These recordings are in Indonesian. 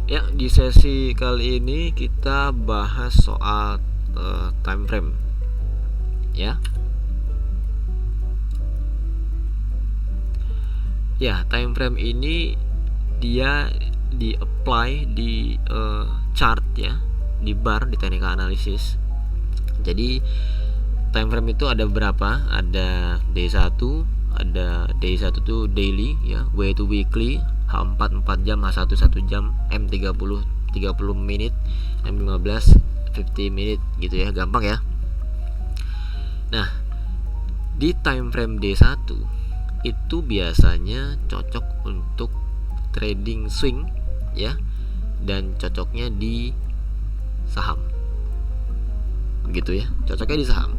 Ya, di sesi kali ini kita bahas soal time frame. Ya. Ya, time frame ini dia di-apply di chart ya, di bar di teknik analisis. Jadi time frame itu ada berapa? Ada D1, ada D1 itu daily ya, W itu weekly, H4 4 jam, H1 1 jam, M30 30 menit, M15 50 menit gitu ya, gampang ya. Nah, di time frame D1 itu biasanya cocok untuk trading swing ya, dan cocoknya di saham. Begitu ya, cocoknya di saham.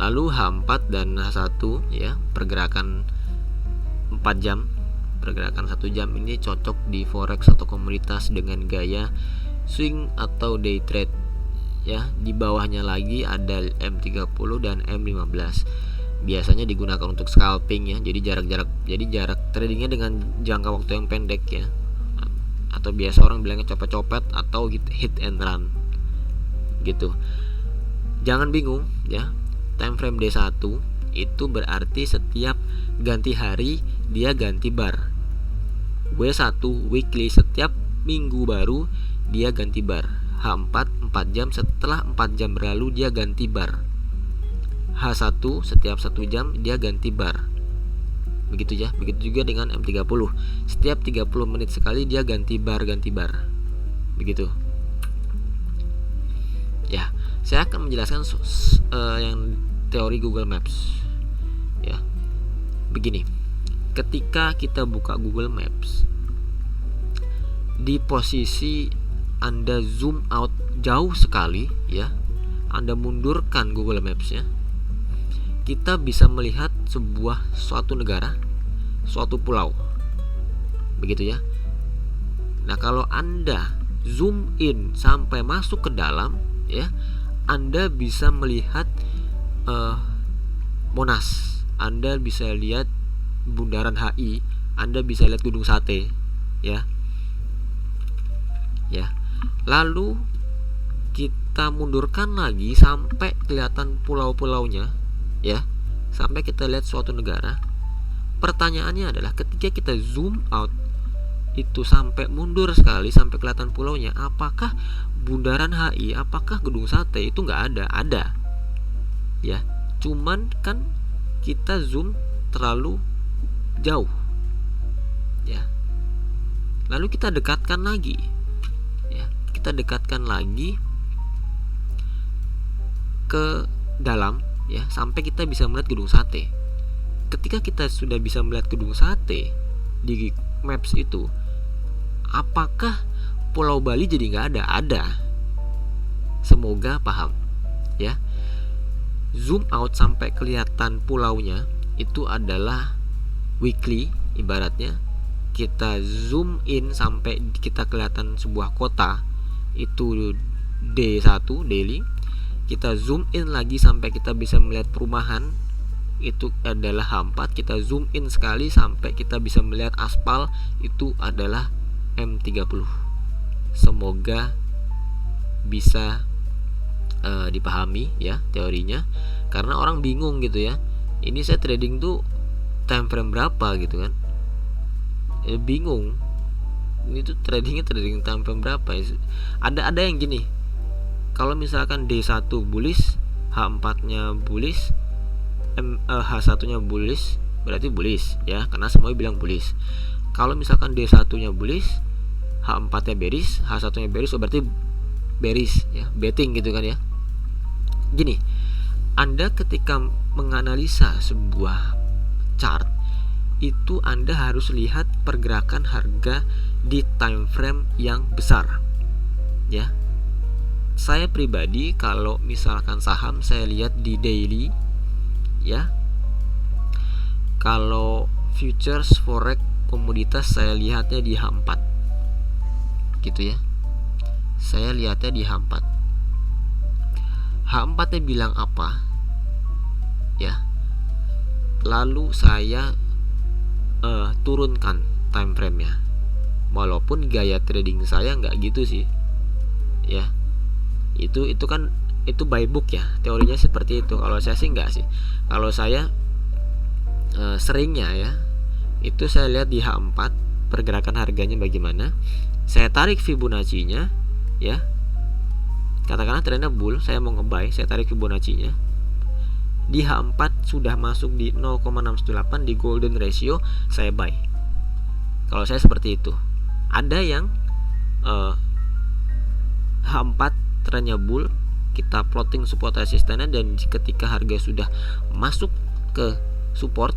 Lalu H4 dan H1 ya, pergerakan 4 jam, pergerakan 1 jam ini cocok di forex atau komoditas dengan gaya swing atau day trade ya. Di bawahnya lagi ada M30 dan M15. Biasanya digunakan untuk scalping ya. Jadi jarak tradingnya dengan jangka waktu yang pendek ya. Atau biasa orang bilangnya copet-copet atau hit and run. Gitu. Jangan bingung ya. Time frame D1 itu berarti setiap ganti hari dia ganti bar. W1 weekly, setiap minggu baru dia ganti bar. H4 4 jam, setelah 4 jam berlalu dia ganti bar. H1 setiap 1 jam dia ganti bar. Begitu ya. Begitu juga dengan M30. Setiap 30 menit sekali dia ganti bar. Begitu. Ya, saya akan menjelaskan yang teori Google Maps. Ya. Begini. Ketika kita buka Google Maps, di posisi Anda zoom out jauh sekali ya, Anda mundurkan Google Maps-nya, kita bisa melihat suatu negara, suatu pulau. Begitu ya. Nah, kalau Anda zoom in sampai masuk ke dalam ya, Anda bisa melihat Monas, Anda bisa lihat Bundaran HI, Anda bisa lihat Gedung Sate ya. Lalu kita mundurkan lagi sampai kelihatan pulau-pulaunya ya, sampai kita lihat suatu negara. Pertanyaannya adalah ketika kita zoom out itu sampai mundur sekali sampai kelihatan pulaunya, apakah Bundaran HI, apakah Gedung Sate itu nggak ada? Ada ya, cuman kan kita zoom terlalu jauh ya. Lalu kita dekatkan lagi ya, kita dekatkan lagi ke dalam ya, sampai kita bisa melihat Gedung Sate. Ketika kita sudah bisa melihat Gedung Sate di maps itu, apakah Pulau Bali jadi nggak ada? Ada. Semoga paham ya. Zoom out sampai kelihatan pulaunya itu adalah weekly, ibaratnya kita zoom in sampai kita kelihatan sebuah kota itu D1 daily. Kita zoom in lagi sampai kita bisa melihat perumahan itu adalah H4. Kita zoom in sekali sampai kita bisa melihat aspal itu adalah M30. Semoga bisa dipahami ya teorinya, karena orang bingung gitu ya. Ini saya trading tuh time frame berapa gitu kan? Bingung. Ini tuh trading time frame berapa? Ada yang gini. Kalau misalkan D1 bullish, H4-nya bullish, H1-nya bullish, berarti bullish ya, karena semuanya bilang bullish. Kalau misalkan D1-nya bullish, H4-nya bearish, H1-nya bearish, berarti bearish ya, betting gitu kan ya. Gini, Anda ketika menganalisa sebuah chart itu Anda harus lihat pergerakan harga di time frame yang besar ya. Saya pribadi kalau misalkan saham saya lihat di daily ya. Kalau futures, forex, komoditas saya lihatnya di H4 gitu ya. Saya lihatnya di H4. H4-nya bilang apa ya, lalu saya turunkan time frame-nya. walaupun gaya trading saya nggak gitu sih ya. Itu kan itu by book ya, teorinya seperti itu. Kalau saya sih nggak sih. Kalau saya seringnya ya itu saya lihat di H4 pergerakan harganya bagaimana, saya tarik Fibonacci-nya ya, katakanlah trennya bull, saya mau nge-buy, saya tarik Fibonacci-nya di H4 sudah masuk di 0,618 di golden ratio, saya buy. Kalau saya seperti itu. Ada yang H4 trennya bull, kita plotting support resistennya, dan ketika harga sudah masuk ke support,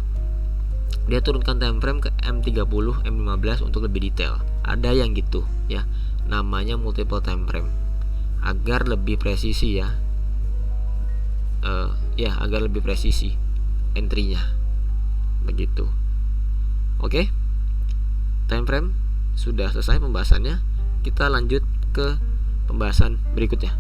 dia turunkan time frame ke M30, M15 untuk lebih detail. Ada yang gitu ya, namanya multiple time frame, agar lebih presisi ya. Agar lebih presisi entry-nya. Begitu. Oke. Time frame sudah selesai pembahasannya. Kita lanjut ke pembahasan berikutnya.